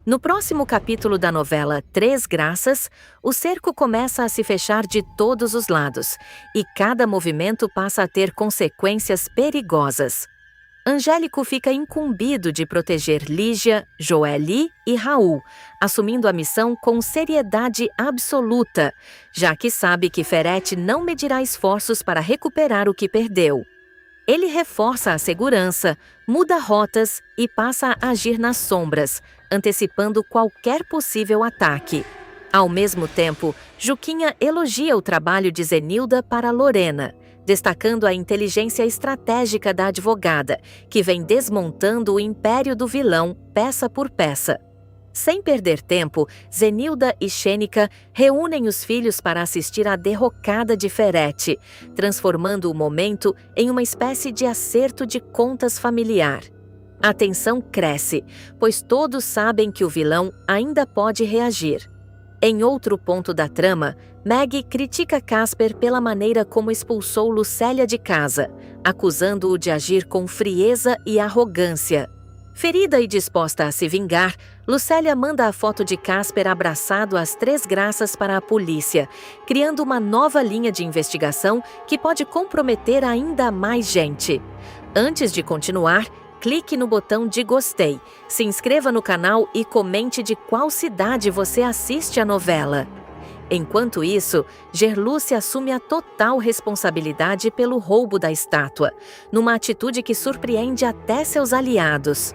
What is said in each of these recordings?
No próximo capítulo da novela Três Graças, o cerco começa a se fechar de todos os lados, e cada movimento passa a ter consequências perigosas. Angélico fica incumbido de proteger Lígia, Joeli e Raul, assumindo a missão com seriedade absoluta, já que sabe que Ferete não medirá esforços para recuperar o que perdeu. Ele reforça a segurança, muda rotas e passa a agir nas sombras, antecipando qualquer possível ataque. Ao mesmo tempo, Juquinha elogia o trabalho de Zenilda para Lorena, destacando a inteligência estratégica da advogada, que vem desmontando o império do vilão peça por peça. Sem perder tempo, Zenilda e Xênica reúnem os filhos para assistir à derrocada de Ferete, transformando o momento em uma espécie de acerto de contas familiar. A tensão cresce, pois todos sabem que o vilão ainda pode reagir. Em outro ponto da trama, Maggie critica Casper pela maneira como expulsou Lucélia de casa, acusando-o de agir com frieza e arrogância. Ferida e disposta a se vingar, Lucélia manda a foto de Casper abraçado às Três Graças para a polícia, criando uma nova linha de investigação que pode comprometer ainda mais gente. Antes de continuar, clique no botão de gostei, se inscreva no canal e comente de qual cidade você assiste a novela. Enquanto isso, Gerluce assume a total responsabilidade pelo roubo da estátua, numa atitude que surpreende até seus aliados.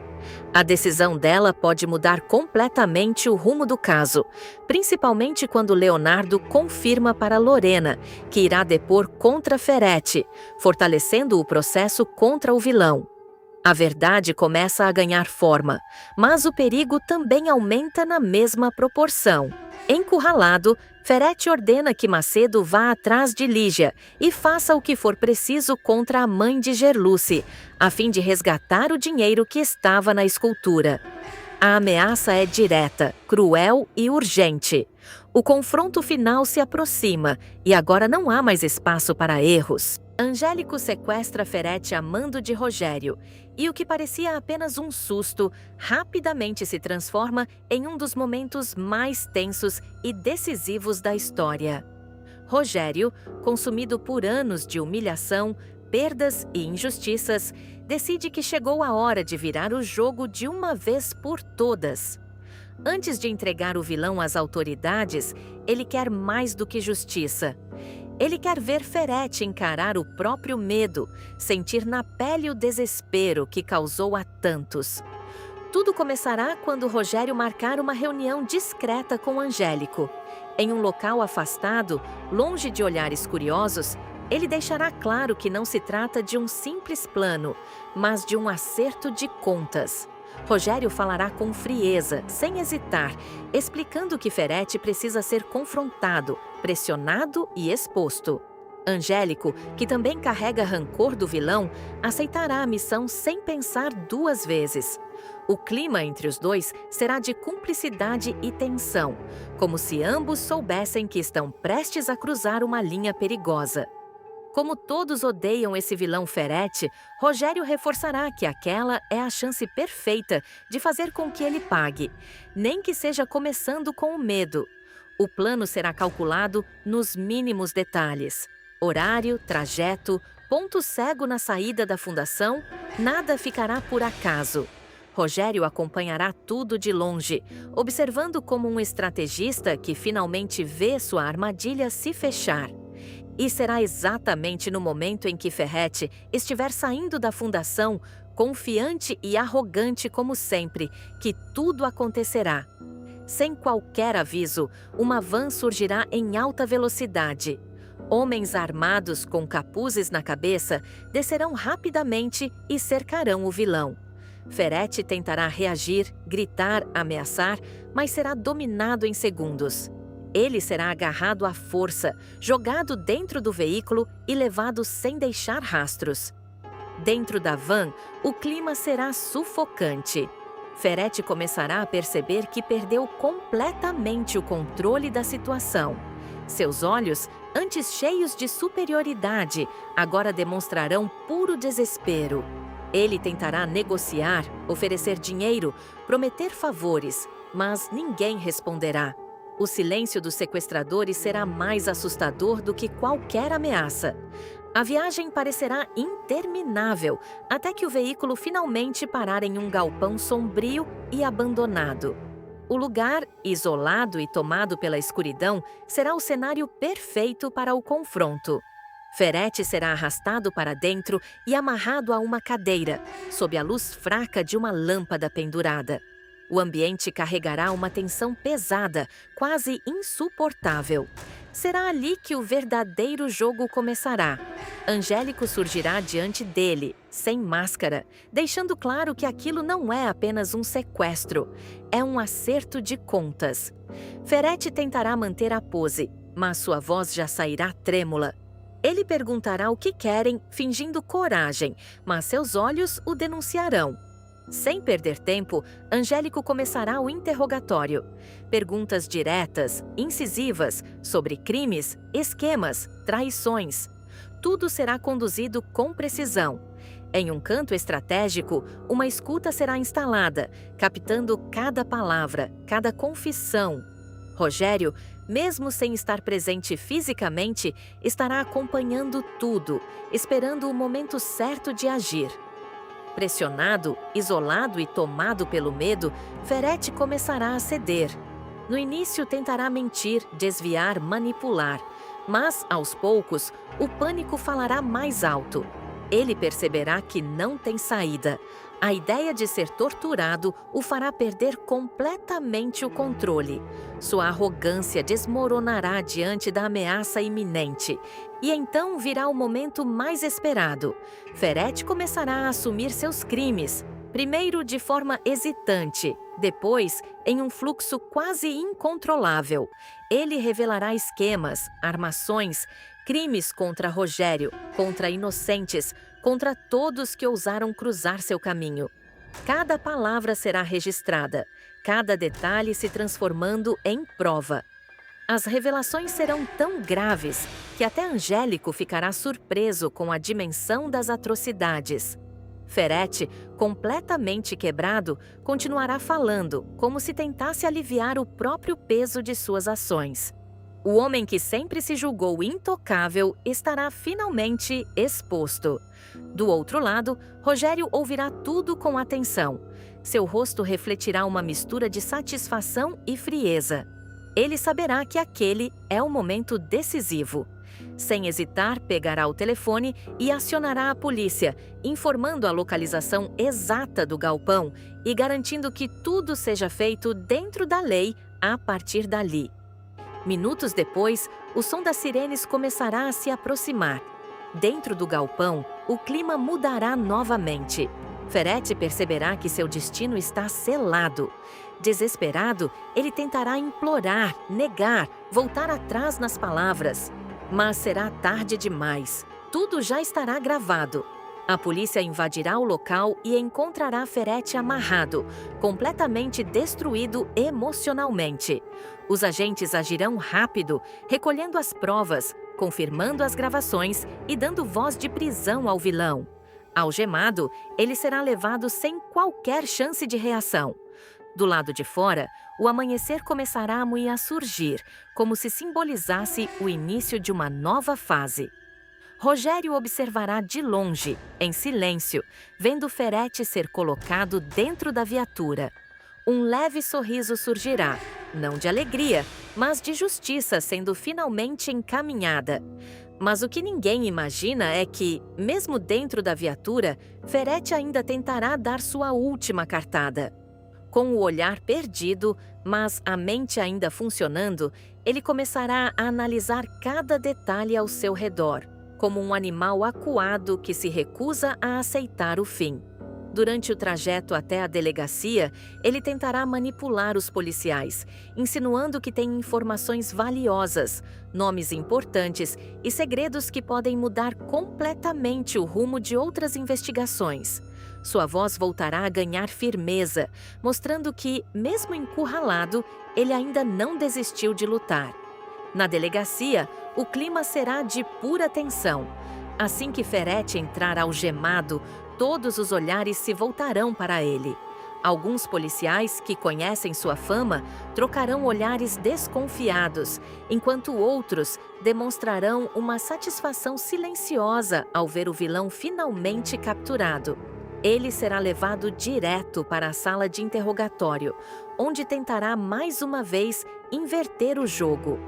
A decisão dela pode mudar completamente o rumo do caso, principalmente quando Leonardo confirma para Lorena que irá depor contra Ferete, fortalecendo o processo contra o vilão. A verdade começa a ganhar forma, mas o perigo também aumenta na mesma proporção. Encurralado, Ferete ordena que Macedo vá atrás de Lígia e faça o que for preciso contra a mãe de Gerluce, a fim de resgatar o dinheiro que estava na escultura. A ameaça é direta, cruel e urgente. O confronto final se aproxima e agora não há mais espaço para erros. Angélico sequestra Ferete a mando de Rogério, e o que parecia apenas um susto, rapidamente se transforma em um dos momentos mais tensos e decisivos da história. Rogério, consumido por anos de humilhação, perdas e injustiças, decide que chegou a hora de virar o jogo de uma vez por todas. Antes de entregar o vilão às autoridades, ele quer mais do que justiça. Ele quer ver Ferete encarar o próprio medo, sentir na pele o desespero que causou a tantos. Tudo começará quando Rogério marcar uma reunião discreta com Angélico. Em um local afastado, longe de olhares curiosos, ele deixará claro que não se trata de um simples plano, mas de um acerto de contas. Rogério falará com frieza, sem hesitar, explicando que Ferete precisa ser confrontado, pressionado e exposto. Angélico, que também carrega rancor do vilão, aceitará a missão sem pensar duas vezes. O clima entre os dois será de cumplicidade e tensão, como se ambos soubessem que estão prestes a cruzar uma linha perigosa. Como todos odeiam esse vilão Ferete, Rogério reforçará que aquela é a chance perfeita de fazer com que ele pague, nem que seja começando com o medo. O plano será calculado nos mínimos detalhes. Horário, trajeto, ponto cego na saída da fundação, nada ficará por acaso. Rogério acompanhará tudo de longe, observando como um estrategista que finalmente vê sua armadilha se fechar. E será exatamente no momento em que Ferrete estiver saindo da fundação, confiante e arrogante como sempre, que tudo acontecerá. Sem qualquer aviso, uma van surgirá em alta velocidade. Homens armados com capuzes na cabeça descerão rapidamente e cercarão o vilão. Ferrete tentará reagir, gritar, ameaçar, mas será dominado em segundos. Ele será agarrado à força, jogado dentro do veículo e levado sem deixar rastros. Dentro da van, o clima será sufocante. Ferrete começará a perceber que perdeu completamente o controle da situação. Seus olhos, antes cheios de superioridade, agora demonstrarão puro desespero. Ele tentará negociar, oferecer dinheiro, prometer favores, mas ninguém responderá. O silêncio dos sequestradores será mais assustador do que qualquer ameaça. A viagem parecerá interminável até que o veículo finalmente parar em um galpão sombrio e abandonado. O lugar, isolado e tomado pela escuridão, será o cenário perfeito para o confronto. Ferete será arrastado para dentro e amarrado a uma cadeira, sob a luz fraca de uma lâmpada pendurada. O ambiente carregará uma tensão pesada, quase insuportável. Será ali que o verdadeiro jogo começará. Angélico surgirá diante dele, sem máscara, deixando claro que aquilo não é apenas um sequestro, é um acerto de contas. Ferete tentará manter a pose, mas sua voz já sairá trêmula. Ele perguntará o que querem, fingindo coragem, mas seus olhos o denunciarão. Sem perder tempo, Angélico começará o interrogatório. Perguntas diretas, incisivas, sobre crimes, esquemas, traições. Tudo será conduzido com precisão. Em um canto estratégico, uma escuta será instalada, captando cada palavra, cada confissão. Rogério, mesmo sem estar presente fisicamente, estará acompanhando tudo, esperando o momento certo de agir. Pressionado, isolado e tomado pelo medo, Ferete começará a ceder. No início tentará mentir, desviar, manipular, mas, aos poucos, o pânico falará mais alto. Ele perceberá que não tem saída. A ideia de ser torturado o fará perder completamente o controle. Sua arrogância desmoronará diante da ameaça iminente. E então virá o momento mais esperado. Ferete começará a assumir seus crimes, primeiro de forma hesitante, depois em um fluxo quase incontrolável. Ele revelará esquemas, armações, crimes contra Rogério, contra inocentes, contra todos que ousaram cruzar seu caminho. Cada palavra será registrada, cada detalhe se transformando em prova. As revelações serão tão graves que até Angélico ficará surpreso com a dimensão das atrocidades. Ferete, completamente quebrado, continuará falando, como se tentasse aliviar o próprio peso de suas ações. O homem que sempre se julgou intocável estará finalmente exposto. Do outro lado, Rogério ouvirá tudo com atenção. Seu rosto refletirá uma mistura de satisfação e frieza. Ele saberá que aquele é o momento decisivo. Sem hesitar, pegará o telefone e acionará a polícia, informando a localização exata do galpão e garantindo que tudo seja feito dentro da lei a partir dali. Minutos depois, o som das sirenes começará a se aproximar. Dentro do galpão, o clima mudará novamente. Ferete perceberá que seu destino está selado. Desesperado, ele tentará implorar, negar, voltar atrás nas palavras. Mas será tarde demais. Tudo já estará gravado. A polícia invadirá o local e encontrará Ferete amarrado, completamente destruído emocionalmente. Os agentes agirão rápido, recolhendo as provas, confirmando as gravações e dando voz de prisão ao vilão. Algemado, ele será levado sem qualquer chance de reação. Do lado de fora, o amanhecer começará a surgir, como se simbolizasse o início de uma nova fase. Rogério observará de longe, em silêncio, vendo Ferete ser colocado dentro da viatura. Um leve sorriso surgirá, não de alegria, mas de justiça sendo finalmente encaminhada. Mas o que ninguém imagina é que, mesmo dentro da viatura, Ferete ainda tentará dar sua última cartada. Com o olhar perdido, mas a mente ainda funcionando, ele começará a analisar cada detalhe ao seu redor, como um animal acuado que se recusa a aceitar o fim. Durante o trajeto até a delegacia, ele tentará manipular os policiais, insinuando que tem informações valiosas, nomes importantes e segredos que podem mudar completamente o rumo de outras investigações. Sua voz voltará a ganhar firmeza, mostrando que, mesmo encurralado, ele ainda não desistiu de lutar. Na delegacia, o clima será de pura tensão. Assim que Ferete entrar algemado, todos os olhares se voltarão para ele. Alguns policiais que conhecem sua fama trocarão olhares desconfiados, enquanto outros demonstrarão uma satisfação silenciosa ao ver o vilão finalmente capturado. Ele será levado direto para a sala de interrogatório, onde tentará mais uma vez inverter o jogo.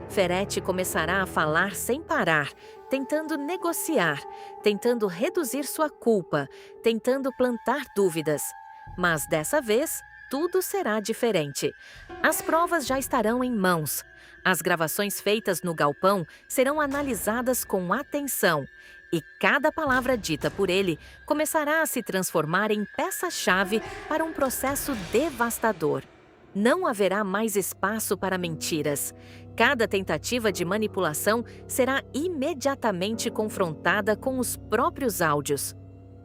Ferretti começará a falar sem parar, tentando negociar, tentando reduzir sua culpa, tentando plantar dúvidas. Mas dessa vez, tudo será diferente. As provas já estarão em mãos. As gravações feitas no galpão serão analisadas com atenção. E cada palavra dita por ele começará a se transformar em peça-chave para um processo devastador. Não haverá mais espaço para mentiras. Cada tentativa de manipulação será imediatamente confrontada com os próprios áudios.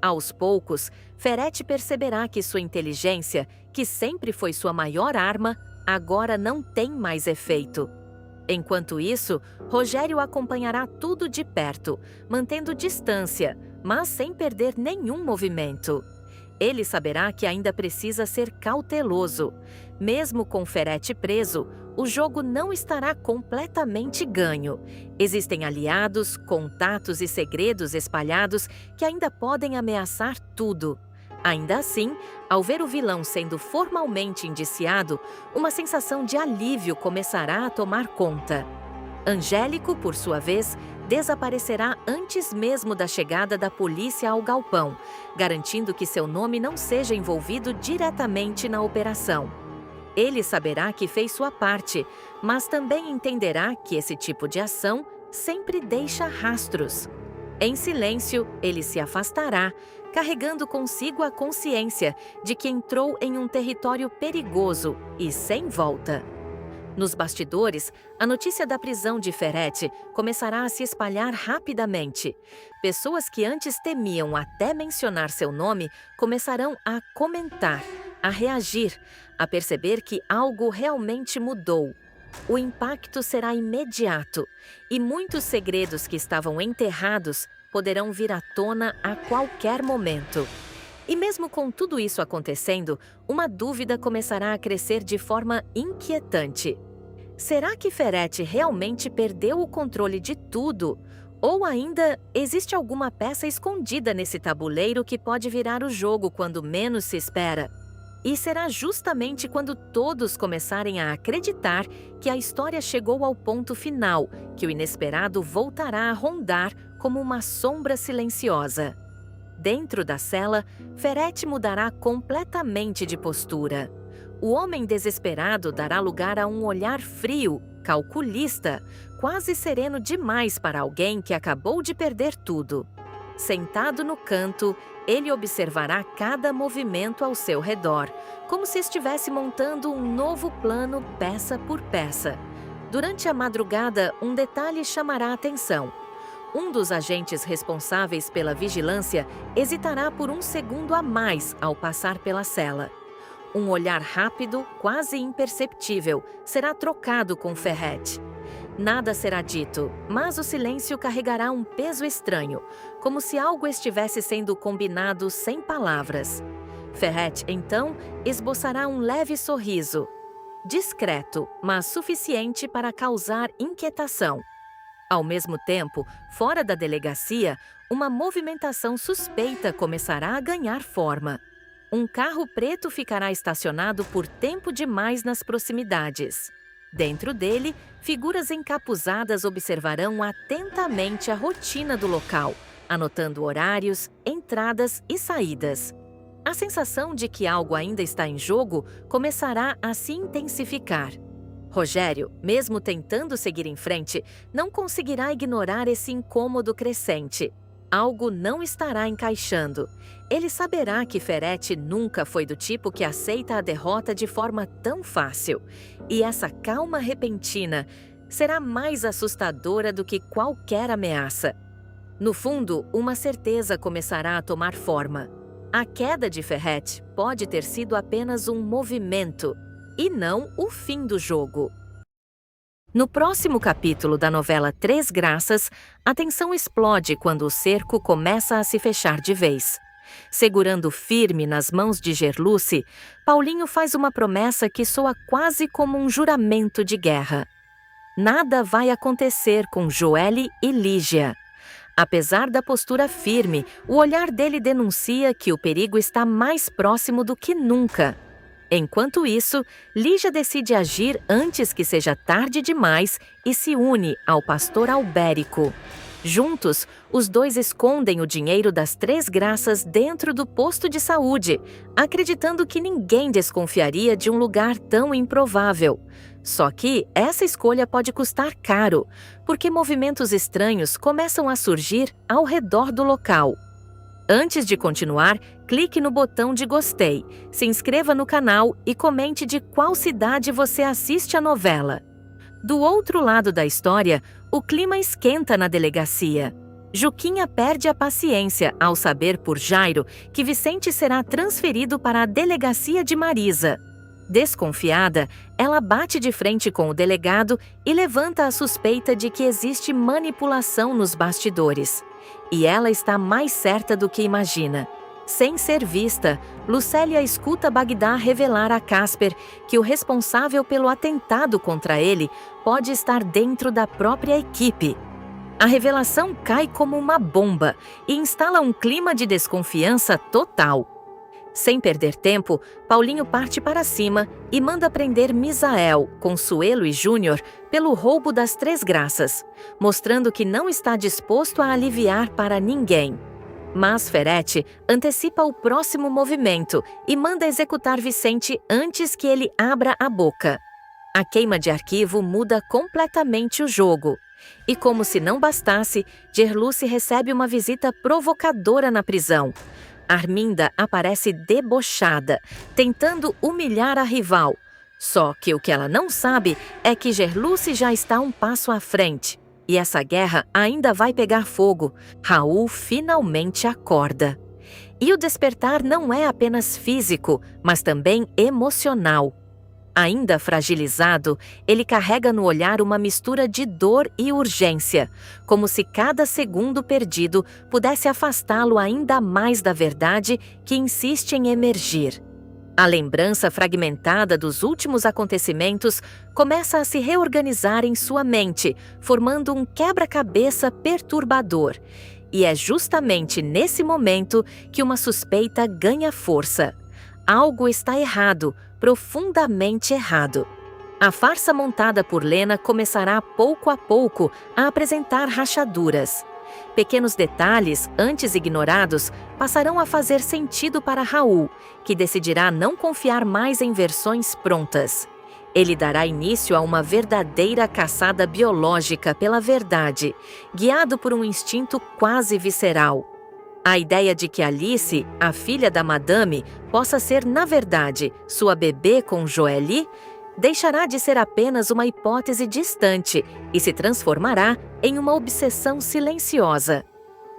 Aos poucos, Ferretti perceberá que sua inteligência, que sempre foi sua maior arma, agora não tem mais efeito. Enquanto isso, Rogério acompanhará tudo de perto, mantendo distância, mas sem perder nenhum movimento. Ele saberá que ainda precisa ser cauteloso. Mesmo com Ferretti preso, o jogo não estará completamente ganho. Existem aliados, contatos e segredos espalhados que ainda podem ameaçar tudo. Ainda assim, ao ver o vilão sendo formalmente indiciado, uma sensação de alívio começará a tomar conta. Angélico, por sua vez, desaparecerá antes mesmo da chegada da polícia ao galpão, garantindo que seu nome não seja envolvido diretamente na operação. Ele saberá que fez sua parte, mas também entenderá que esse tipo de ação sempre deixa rastros. Em silêncio, ele se afastará, carregando consigo a consciência de que entrou em um território perigoso e sem volta. Nos bastidores, a notícia da prisão de Ferretti começará a se espalhar rapidamente. Pessoas que antes temiam até mencionar seu nome começarão a comentar, a reagir, a perceber que algo realmente mudou. O impacto será imediato e muitos segredos que estavam enterrados poderão vir à tona a qualquer momento. E mesmo com tudo isso acontecendo, uma dúvida começará a crescer de forma inquietante. Será que Ferretti realmente perdeu o controle de tudo? Ou ainda existe alguma peça escondida nesse tabuleiro que pode virar o jogo quando menos se espera? E será justamente quando todos começarem a acreditar que a história chegou ao ponto final que o inesperado voltará a rondar como uma sombra silenciosa. Dentro da cela, Ferretti mudará completamente de postura. O homem desesperado dará lugar a um olhar frio, calculista, quase sereno demais para alguém que acabou de perder tudo. Sentado no canto, ele observará cada movimento ao seu redor, como se estivesse montando um novo plano peça por peça. Durante a madrugada, um detalhe chamará a atenção. Um dos agentes responsáveis pela vigilância hesitará por um segundo a mais ao passar pela cela. Um olhar rápido, quase imperceptível, será trocado com Ferretti. Nada será dito, mas o silêncio carregará um peso estranho, como se algo estivesse sendo combinado sem palavras. Ferretti, então, esboçará um leve sorriso. Discreto, mas suficiente para causar inquietação. Ao mesmo tempo, fora da delegacia, uma movimentação suspeita começará a ganhar forma. Um carro preto ficará estacionado por tempo demais nas proximidades. Dentro dele, figuras encapuzadas observarão atentamente a rotina do local, anotando horários, entradas e saídas. A sensação de que algo ainda está em jogo começará a se intensificar. Rogério, mesmo tentando seguir em frente, não conseguirá ignorar esse incômodo crescente. Algo não estará encaixando. Ele saberá que Ferretti nunca foi do tipo que aceita a derrota de forma tão fácil. E essa calma repentina será mais assustadora do que qualquer ameaça. No fundo, uma certeza começará a tomar forma. A queda de Ferretti pode ter sido apenas um movimento, e não o fim do jogo. No próximo capítulo da novela Três Graças, a tensão explode quando o cerco começa a se fechar de vez. Segurando firme nas mãos de Gerluce, Paulinho faz uma promessa que soa quase como um juramento de guerra. Nada vai acontecer com Joelle e Lígia. Apesar da postura firme, o olhar dele denuncia que o perigo está mais próximo do que nunca. Enquanto isso, Lígia decide agir antes que seja tarde demais e se une ao pastor Albérico. Juntos, os dois escondem o dinheiro das 3 graças dentro do posto de saúde, acreditando que ninguém desconfiaria de um lugar tão improvável. Só que essa escolha pode custar caro, porque movimentos estranhos começam a surgir ao redor do local. Antes de continuar, clique no botão de gostei, se inscreva no canal e comente de qual cidade você assiste a novela. Do outro lado da história, o clima esquenta na delegacia. Juquinha perde a paciência ao saber por Jairo que Vicente será transferido para a delegacia de Marisa. Desconfiada, ela bate de frente com o delegado e levanta a suspeita de que existe manipulação nos bastidores. E ela está mais certa do que imagina. Sem ser vista, Lucélia escuta Bagdá revelar a Casper que o responsável pelo atentado contra ele pode estar dentro da própria equipe. A revelação cai como uma bomba e instala um clima de desconfiança total. Sem perder tempo, Paulinho parte para cima e manda prender Misael, Consuelo e Júnior pelo roubo das 3 graças, mostrando que não está disposto a aliviar para ninguém. Mas Ferretti antecipa o próximo movimento e manda executar Vicente antes que ele abra a boca. A queima de arquivo muda completamente o jogo. E como se não bastasse, Gerluce recebe uma visita provocadora na prisão. Arminda aparece debochada, tentando humilhar a rival. Só que o que ela não sabe é que Gerluce já está um passo à frente. E essa guerra ainda vai pegar fogo. Raul finalmente acorda. E o despertar não é apenas físico, mas também emocional. Ainda fragilizado, ele carrega no olhar uma mistura de dor e urgência, como se cada segundo perdido pudesse afastá-lo ainda mais da verdade que insiste em emergir. A lembrança fragmentada dos últimos acontecimentos começa a se reorganizar em sua mente, formando um quebra-cabeça perturbador. E é justamente nesse momento que uma suspeita ganha força. Algo está errado, profundamente errado. A farsa montada por Lena começará pouco a pouco a apresentar rachaduras. Pequenos detalhes, antes ignorados, passarão a fazer sentido para Raul, que decidirá não confiar mais em versões prontas. Ele dará início a uma verdadeira caçada biológica pela verdade, guiado por um instinto quase visceral. A ideia de que Alice, a filha da madame, possa ser, na verdade, sua bebê com Joelle, deixará de ser apenas uma hipótese distante e se transformará em uma obsessão silenciosa.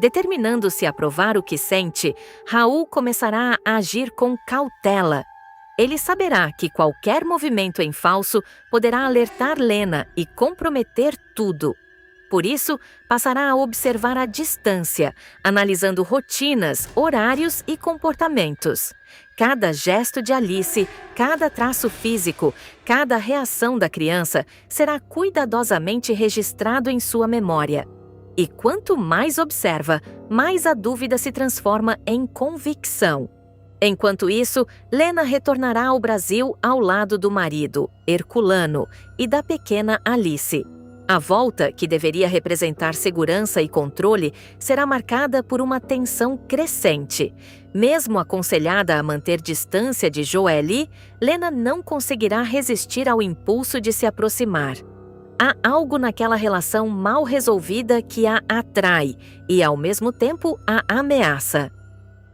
Determinando-se a provar o que sente, Raul começará a agir com cautela. Ele saberá que qualquer movimento em falso poderá alertar Lena e comprometer tudo. Por isso, passará a observar à distância, analisando rotinas, horários e comportamentos. Cada gesto de Alice, cada traço físico, cada reação da criança será cuidadosamente registrado em sua memória. E quanto mais observa, mais a dúvida se transforma em convicção. Enquanto isso, Lena retornará ao Brasil ao lado do marido, Herculano, e da pequena Alice. A volta, que deveria representar segurança e controle, será marcada por uma tensão crescente. Mesmo aconselhada a manter distância de Joelle, Lena não conseguirá resistir ao impulso de se aproximar. Há algo naquela relação mal resolvida que a atrai e, ao mesmo tempo, a ameaça.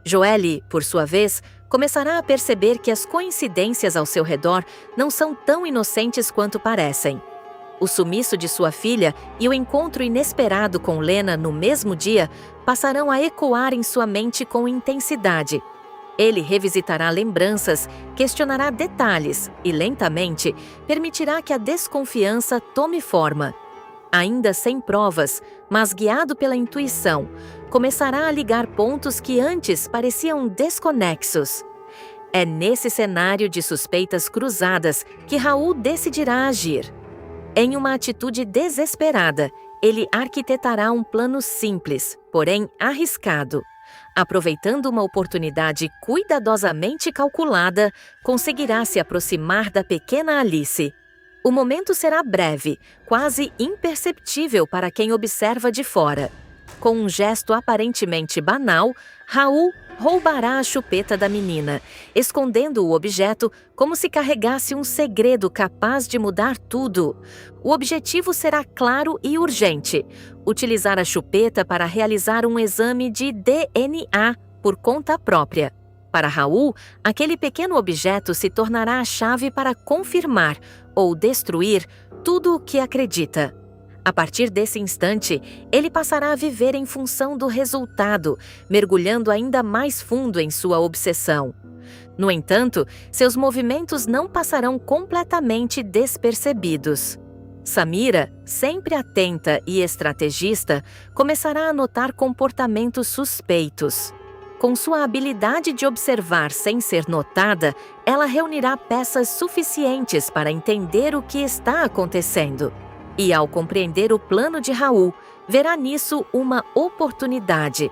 Joelle, por sua vez, começará a perceber que as coincidências ao seu redor não são tão inocentes quanto parecem. O sumiço de sua filha e o encontro inesperado com Lena no mesmo dia passarão a ecoar em sua mente com intensidade. Ele revisitará lembranças, questionará detalhes e, lentamente, permitirá que a desconfiança tome forma. Ainda sem provas, mas guiado pela intuição, começará a ligar pontos que antes pareciam desconexos. É nesse cenário de suspeitas cruzadas que Raul decidirá agir. Em uma atitude desesperada, ele arquitetará um plano simples, porém arriscado. Aproveitando uma oportunidade cuidadosamente calculada, conseguirá se aproximar da pequena Alice. O momento será breve, quase imperceptível para quem observa de fora. Com um gesto aparentemente banal, Raul roubará a chupeta da menina, escondendo o objeto como se carregasse um segredo capaz de mudar tudo. O objetivo será claro e urgente: utilizar a chupeta para realizar um exame de DNA por conta própria. Para Raul, aquele pequeno objeto se tornará a chave para confirmar ou destruir tudo o que acredita. A partir desse instante, ele passará a viver em função do resultado, mergulhando ainda mais fundo em sua obsessão. No entanto, seus movimentos não passarão completamente despercebidos. Samira, sempre atenta e estrategista, começará a notar comportamentos suspeitos. Com sua habilidade de observar sem ser notada, ela reunirá peças suficientes para entender o que está acontecendo. E ao compreender o plano de Raul, verá nisso uma oportunidade.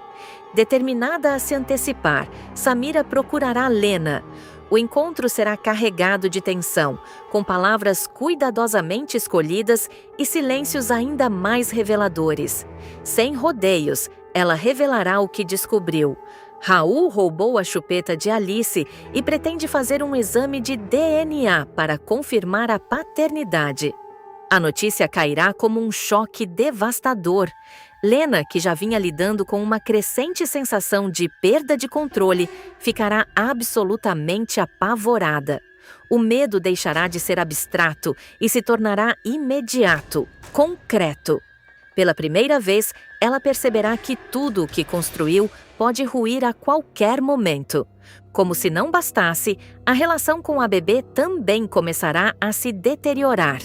Determinada a se antecipar, Samira procurará Lena. O encontro será carregado de tensão, com palavras cuidadosamente escolhidas e silêncios ainda mais reveladores. Sem rodeios, ela revelará o que descobriu. Raul roubou a chupeta de Alice e pretende fazer um exame de DNA para confirmar a paternidade. A notícia cairá como um choque devastador. Lena, que já vinha lidando com uma crescente sensação de perda de controle, ficará absolutamente apavorada. O medo deixará de ser abstrato e se tornará imediato, concreto. Pela primeira vez, ela perceberá que tudo o que construiu pode ruir a qualquer momento. Como se não bastasse, a relação com a bebê também começará a se deteriorar.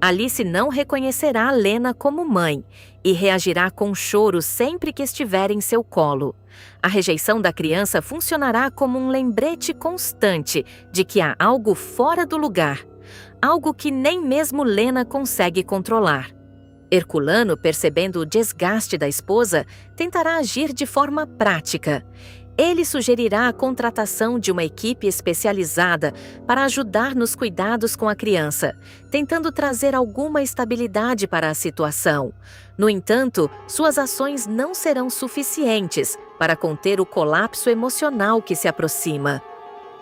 Alice não reconhecerá Lena como mãe e reagirá com choro sempre que estiver em seu colo. A rejeição da criança funcionará como um lembrete constante de que há algo fora do lugar, algo que nem mesmo Lena consegue controlar. Herculano, percebendo o desgaste da esposa, tentará agir de forma prática. Ele sugerirá a contratação de uma equipe especializada para ajudar nos cuidados com a criança, tentando trazer alguma estabilidade para a situação. No entanto, suas ações não serão suficientes para conter o colapso emocional que se aproxima.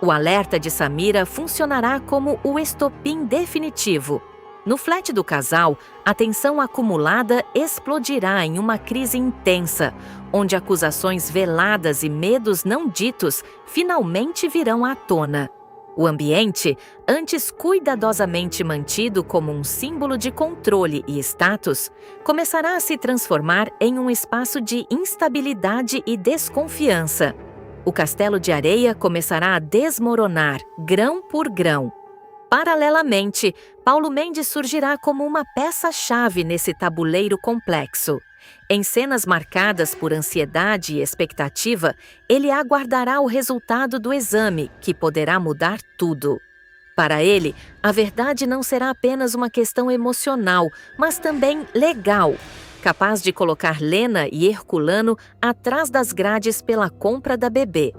O alerta de Samira funcionará como o estopim definitivo. No flat do casal, a tensão acumulada explodirá em uma crise intensa, onde acusações veladas e medos não ditos finalmente virão à tona. O ambiente, antes cuidadosamente mantido como um símbolo de controle e status, começará a se transformar em um espaço de instabilidade e desconfiança. O castelo de areia começará a desmoronar, grão por grão. Paralelamente, Paulo Mendes surgirá como uma peça-chave nesse tabuleiro complexo. Em cenas marcadas por ansiedade e expectativa, ele aguardará o resultado do exame, que poderá mudar tudo. Para ele, a verdade não será apenas uma questão emocional, mas também legal, capaz de colocar Lena e Herculano atrás das grades pela compra da bebê.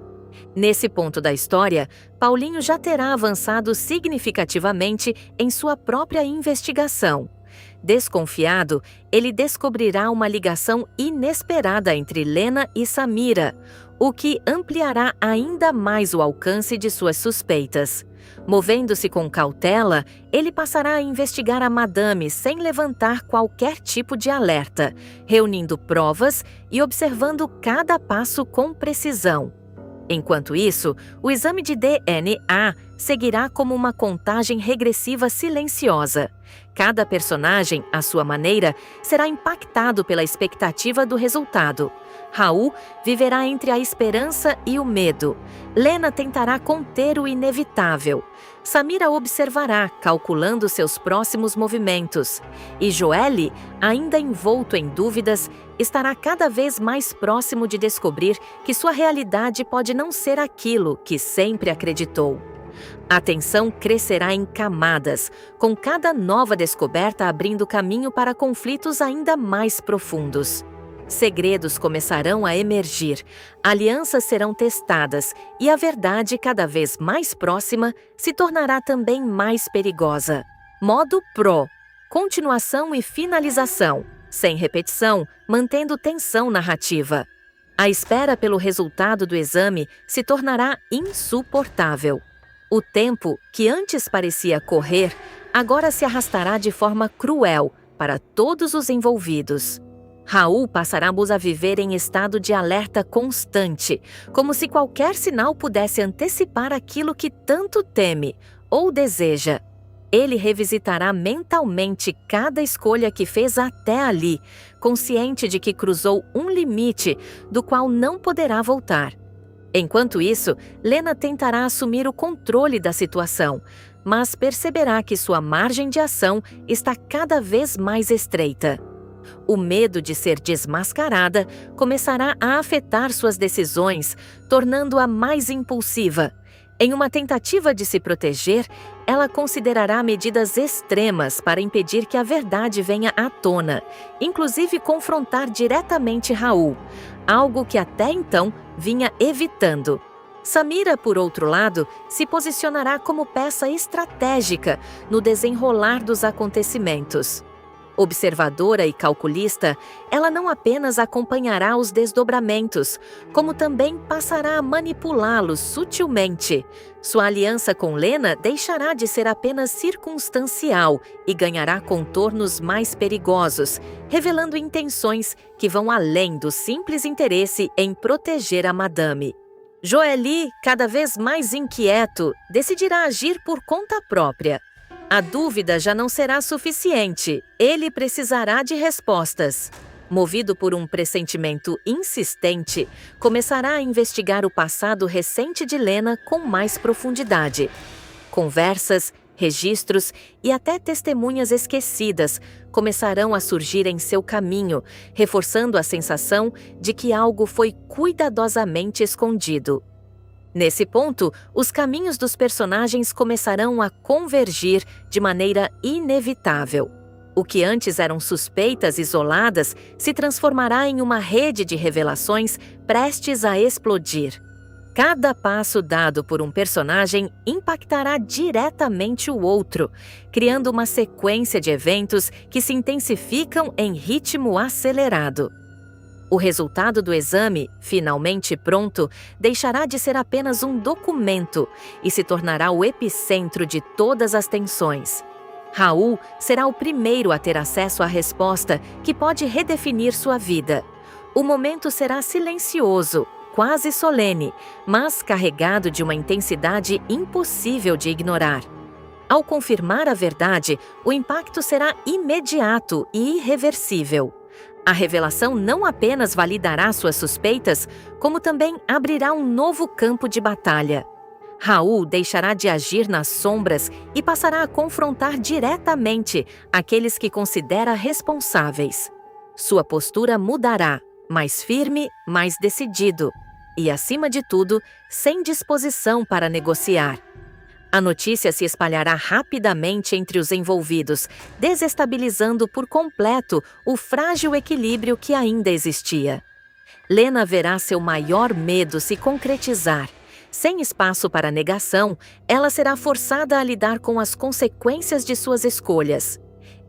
Nesse ponto da história, Paulinho já terá avançado significativamente em sua própria investigação. Desconfiado, ele descobrirá uma ligação inesperada entre Lena e Samira, o que ampliará ainda mais o alcance de suas suspeitas. Movendo-se com cautela, ele passará a investigar a madame sem levantar qualquer tipo de alerta, reunindo provas e observando cada passo com precisão. Enquanto isso, o exame de DNA seguirá como uma contagem regressiva silenciosa. Cada personagem, à sua maneira, será impactado pela expectativa do resultado. Raul viverá entre a esperança e o medo. Lena tentará conter o inevitável. Samira observará, calculando seus próximos movimentos. E Joelle, ainda envolto em dúvidas, estará cada vez mais próximo de descobrir que sua realidade pode não ser aquilo que sempre acreditou. A tensão crescerá em camadas, com cada nova descoberta abrindo caminho para conflitos ainda mais profundos. Segredos começarão a emergir, alianças serão testadas e a verdade, cada vez mais próxima, se tornará também mais perigosa. Modo Pro: continuação e finalização, sem repetição, mantendo tensão narrativa. A espera pelo resultado do exame se tornará insuportável. O tempo, que antes parecia correr, agora se arrastará de forma cruel para todos os envolvidos. Raul passará a viver em estado de alerta constante, como se qualquer sinal pudesse antecipar aquilo que tanto teme ou deseja. Ele revisitará mentalmente cada escolha que fez até ali, consciente de que cruzou um limite do qual não poderá voltar. Enquanto isso, Lena tentará assumir o controle da situação, mas perceberá que sua margem de ação está cada vez mais estreita. O medo de ser desmascarada começará a afetar suas decisões, tornando-a mais impulsiva. Em uma tentativa de se proteger, ela considerará medidas extremas para impedir que a verdade venha à tona, inclusive confrontar diretamente Raul, algo que até então vinha evitando. Samira, por outro lado, se posicionará como peça estratégica no desenrolar dos acontecimentos. Observadora e calculista, ela não apenas acompanhará os desdobramentos, como também passará a manipulá-los sutilmente. Sua aliança com Lena deixará de ser apenas circunstancial e ganhará contornos mais perigosos, revelando intenções que vão além do simples interesse em proteger a madame. Joely, cada vez mais inquieto, decidirá agir por conta própria. A dúvida já não será suficiente, ele precisará de respostas. Movido por um pressentimento insistente, começará a investigar o passado recente de Lena com mais profundidade. Conversas, registros e até testemunhas esquecidas começarão a surgir em seu caminho, reforçando a sensação de que algo foi cuidadosamente escondido. Nesse ponto, os caminhos dos personagens começarão a convergir de maneira inevitável. O que antes eram suspeitas isoladas se transformará em uma rede de revelações prestes a explodir. Cada passo dado por um personagem impactará diretamente o outro, criando uma sequência de eventos que se intensificam em ritmo acelerado. O resultado do exame, finalmente pronto, deixará de ser apenas um documento e se tornará o epicentro de todas as tensões. Raul será o primeiro a ter acesso à resposta que pode redefinir sua vida. O momento será silencioso, quase solene, mas carregado de uma intensidade impossível de ignorar. Ao confirmar a verdade, o impacto será imediato e irreversível. A revelação não apenas validará suas suspeitas, como também abrirá um novo campo de batalha. Raul deixará de agir nas sombras e passará a confrontar diretamente aqueles que considera responsáveis. Sua postura mudará, mais firme, mais decidido e, acima de tudo, sem disposição para negociar. A notícia se espalhará rapidamente entre os envolvidos, desestabilizando por completo o frágil equilíbrio que ainda existia. Lena verá seu maior medo se concretizar. Sem espaço para negação, ela será forçada a lidar com as consequências de suas escolhas.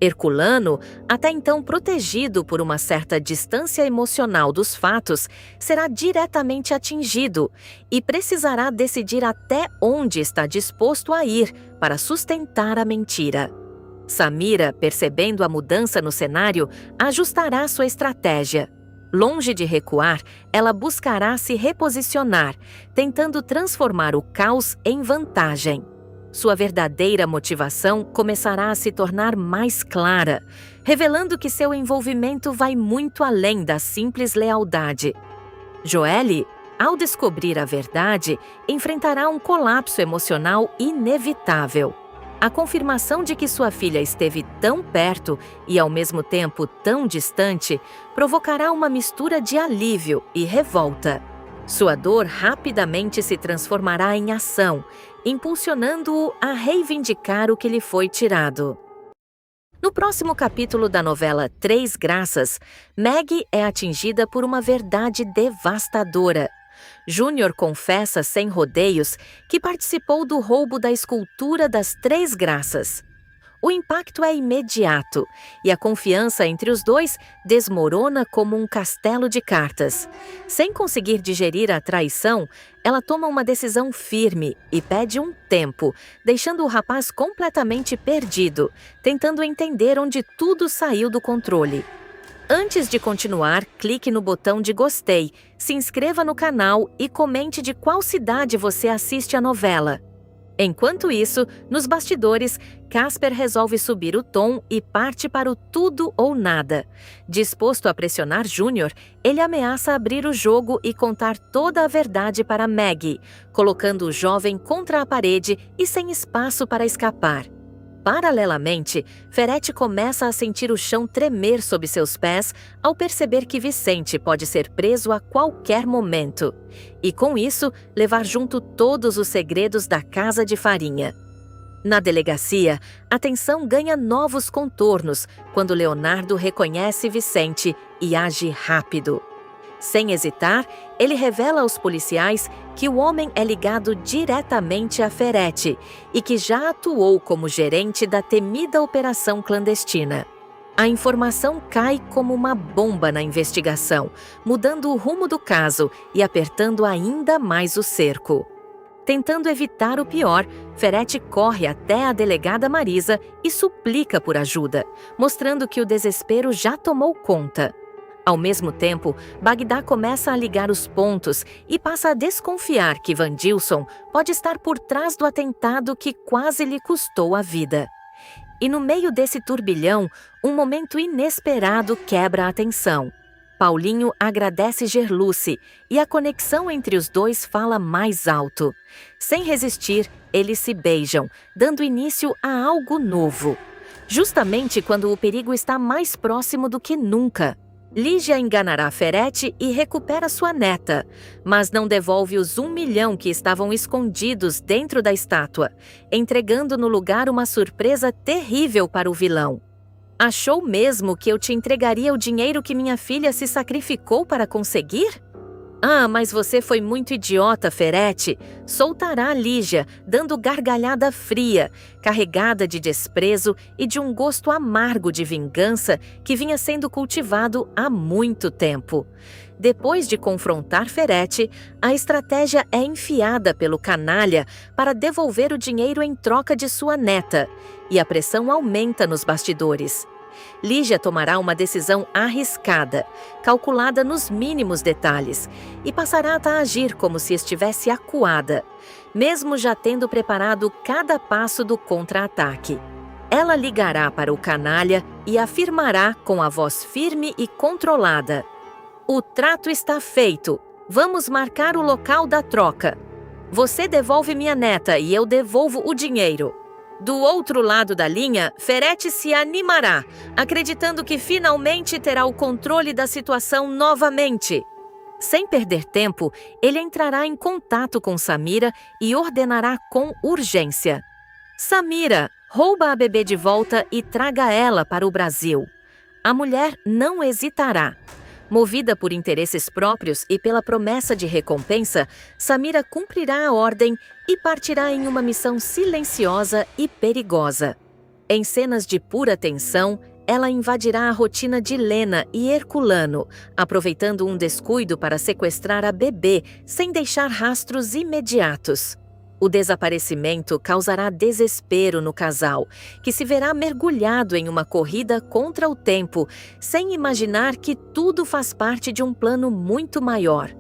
Herculano, até então protegido por uma certa distância emocional dos fatos, será diretamente atingido e precisará decidir até onde está disposto a ir para sustentar a mentira. Samira, percebendo a mudança no cenário, ajustará sua estratégia. Longe de recuar, ela buscará se reposicionar, tentando transformar o caos em vantagem. Sua verdadeira motivação começará a se tornar mais clara, revelando que seu envolvimento vai muito além da simples lealdade. Joelle, ao descobrir a verdade, enfrentará um colapso emocional inevitável. A confirmação de que sua filha esteve tão perto e, ao mesmo tempo, tão distante, provocará uma mistura de alívio e revolta. Sua dor rapidamente se transformará em ação, impulsionando-o a reivindicar o que lhe foi tirado. No próximo capítulo da novela Três Graças, Maggie é atingida por uma verdade devastadora. Júnior confessa sem rodeios que participou do roubo da escultura das Três Graças. O impacto é imediato e a confiança entre os dois desmorona como um castelo de cartas. Sem conseguir digerir a traição, ela toma uma decisão firme e pede um tempo, deixando o rapaz completamente perdido, tentando entender onde tudo saiu do controle. Antes de continuar, clique no botão de gostei, se inscreva no canal e comente de qual cidade você assiste a novela. Enquanto isso, nos bastidores, Casper resolve subir o tom e parte para o tudo ou nada. Disposto a pressionar Júnior, ele ameaça abrir o jogo e contar toda a verdade para Maggie, colocando o jovem contra a parede e sem espaço para escapar. Paralelamente, Ferretti começa a sentir o chão tremer sob seus pés ao perceber que Vicente pode ser preso a qualquer momento. E com isso, levar junto todos os segredos da Casa de Farinha. Na delegacia, a tensão ganha novos contornos quando Leonardo reconhece Vicente e age rápido. Sem hesitar, ele revela aos policiais que o homem é ligado diretamente a Ferretti e que já atuou como gerente da temida operação clandestina. A informação cai como uma bomba na investigação, mudando o rumo do caso e apertando ainda mais o cerco. Tentando evitar o pior, Ferretti corre até a delegada Marisa e suplica por ajuda, mostrando que o desespero já tomou conta. Ao mesmo tempo, Bagdá começa a ligar os pontos e passa a desconfiar que Vandilson pode estar por trás do atentado que quase lhe custou a vida. E no meio desse turbilhão, um momento inesperado quebra a tensão. Paulinho agradece Gerluce e a conexão entre os dois fala mais alto. Sem resistir, eles se beijam, dando início a algo novo. Justamente quando o perigo está mais próximo do que nunca. Lígia enganará Ferretti e recupera sua neta, mas não devolve os 1 milhão que estavam escondidos dentro da estátua, entregando no lugar uma surpresa terrível para o vilão. Achou mesmo que eu te entregaria o dinheiro que minha filha se sacrificou para conseguir? Ah, mas você foi muito idiota, Ferretti. Soltará Lígia, dando gargalhada fria, carregada de desprezo e de um gosto amargo de vingança que vinha sendo cultivado há muito tempo. Depois de confrontar Ferretti, a estratégia é enfiada pelo canalha para devolver o dinheiro em troca de sua neta, e a pressão aumenta nos bastidores. Lígia tomará uma decisão arriscada, calculada nos mínimos detalhes, e passará a agir como se estivesse acuada, mesmo já tendo preparado cada passo do contra-ataque. Ela ligará para o canalha e afirmará com a voz firme e controlada: "O trato está feito. Vamos marcar o local da troca. Você devolve minha neta e eu devolvo o dinheiro." Do outro lado da linha, Ferretti se animará, acreditando que finalmente terá o controle da situação novamente. Sem perder tempo, ele entrará em contato com Samira e ordenará com urgência: "Samira, rouba a bebê de volta e traga ela para o Brasil." A mulher não hesitará. Movida por interesses próprios e pela promessa de recompensa, Samira cumprirá a ordem e partirá em uma missão silenciosa e perigosa. Em cenas de pura tensão, ela invadirá a rotina de Lena e Herculano, aproveitando um descuido para sequestrar a bebê sem deixar rastros imediatos. O desaparecimento causará desespero no casal, que se verá mergulhado em uma corrida contra o tempo, sem imaginar que tudo faz parte de um plano muito maior.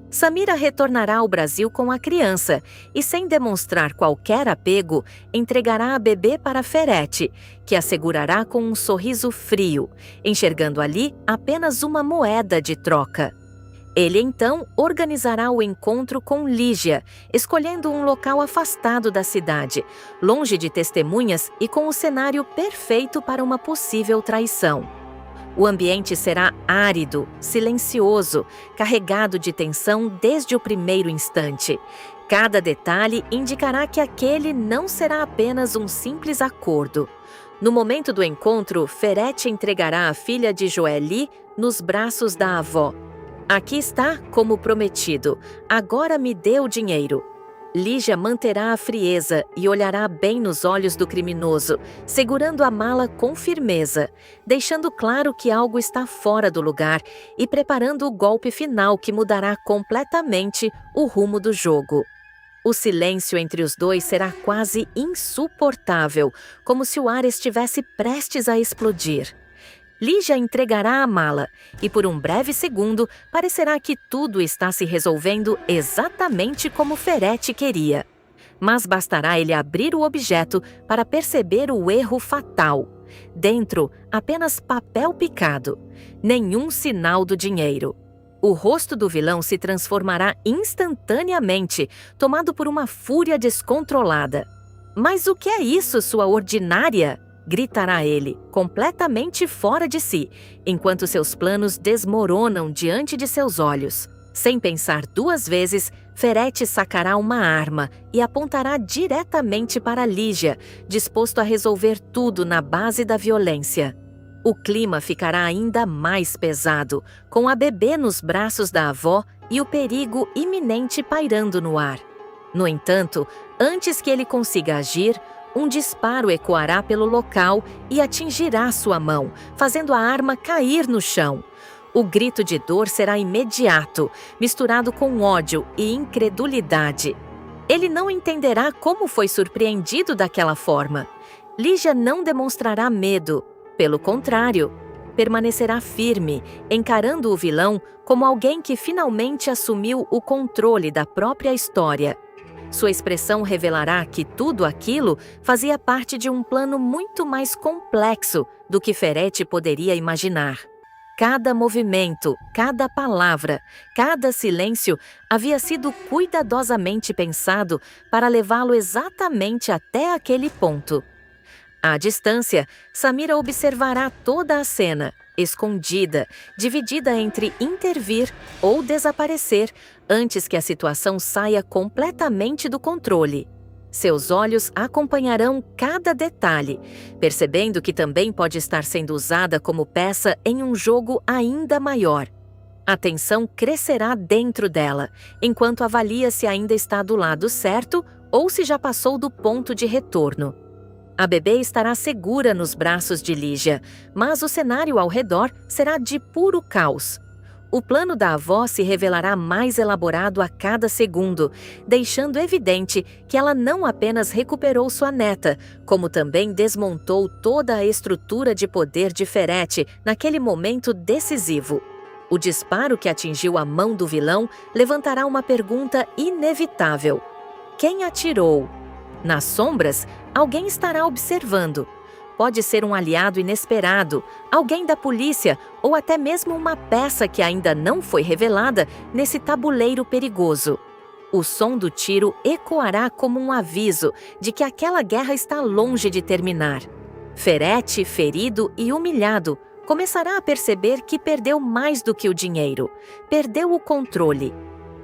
Samira retornará ao Brasil com a criança e, sem demonstrar qualquer apego, entregará a bebê para Ferretti, que a segurará com um sorriso frio, enxergando ali apenas uma moeda de troca. Ele então organizará o encontro com Lígia, escolhendo um local afastado da cidade, longe de testemunhas e com o cenário perfeito para uma possível traição. O ambiente será árido, silencioso, carregado de tensão desde o primeiro instante. Cada detalhe indicará que aquele não será apenas um simples acordo. No momento do encontro, Ferete entregará a filha de Joely nos braços da avó. Aqui está, como prometido. Agora me dê o dinheiro. Lígia manterá a frieza e olhará bem nos olhos do criminoso, segurando a mala com firmeza, deixando claro que algo está fora do lugar e preparando o golpe final que mudará completamente o rumo do jogo. O silêncio entre os dois será quase insuportável, como se o ar estivesse prestes a explodir. Lígia entregará a mala e, por um breve segundo, parecerá que tudo está se resolvendo exatamente como Ferete queria. Mas bastará ele abrir o objeto para perceber o erro fatal. Dentro, apenas papel picado. Nenhum sinal do dinheiro. O rosto do vilão se transformará instantaneamente, tomado por uma fúria descontrolada. "Mas o que é isso, sua ordinária?" gritará ele, completamente fora de si, enquanto seus planos desmoronam diante de seus olhos. Sem pensar duas vezes, Ferete sacará uma arma e apontará diretamente para Lígia, disposto a resolver tudo na base da violência. O clima ficará ainda mais pesado, com a bebê nos braços da avó e o perigo iminente pairando no ar. No entanto, antes que ele consiga agir, um disparo ecoará pelo local e atingirá sua mão, fazendo a arma cair no chão. O grito de dor será imediato, misturado com ódio e incredulidade. Ele não entenderá como foi surpreendido daquela forma. Lígia não demonstrará medo. Pelo contrário, permanecerá firme, encarando o vilão como alguém que finalmente assumiu o controle da própria história. Sua expressão revelará que tudo aquilo fazia parte de um plano muito mais complexo do que Ferete poderia imaginar. Cada movimento, cada palavra, cada silêncio havia sido cuidadosamente pensado para levá-lo exatamente até aquele ponto. À distância, Samira observará toda a cena, escondida, dividida entre intervir ou desaparecer antes que a situação saia completamente do controle. Seus olhos acompanharão cada detalhe, percebendo que também pode estar sendo usada como peça em um jogo ainda maior. A tensão crescerá dentro dela, enquanto avalia se ainda está do lado certo ou se já passou do ponto de retorno. A bebê estará segura nos braços de Lígia, mas o cenário ao redor será de puro caos. O plano da avó se revelará mais elaborado a cada segundo, deixando evidente que ela não apenas recuperou sua neta, como também desmontou toda a estrutura de poder de Ferete naquele momento decisivo. O disparo que atingiu a mão do vilão levantará uma pergunta inevitável: quem atirou? Nas sombras, alguém estará observando. Pode ser um aliado inesperado, alguém da polícia ou até mesmo uma peça que ainda não foi revelada nesse tabuleiro perigoso. O som do tiro ecoará como um aviso de que aquela guerra está longe de terminar. Ferete, ferido e humilhado, começará a perceber que perdeu mais do que o dinheiro. Perdeu o controle.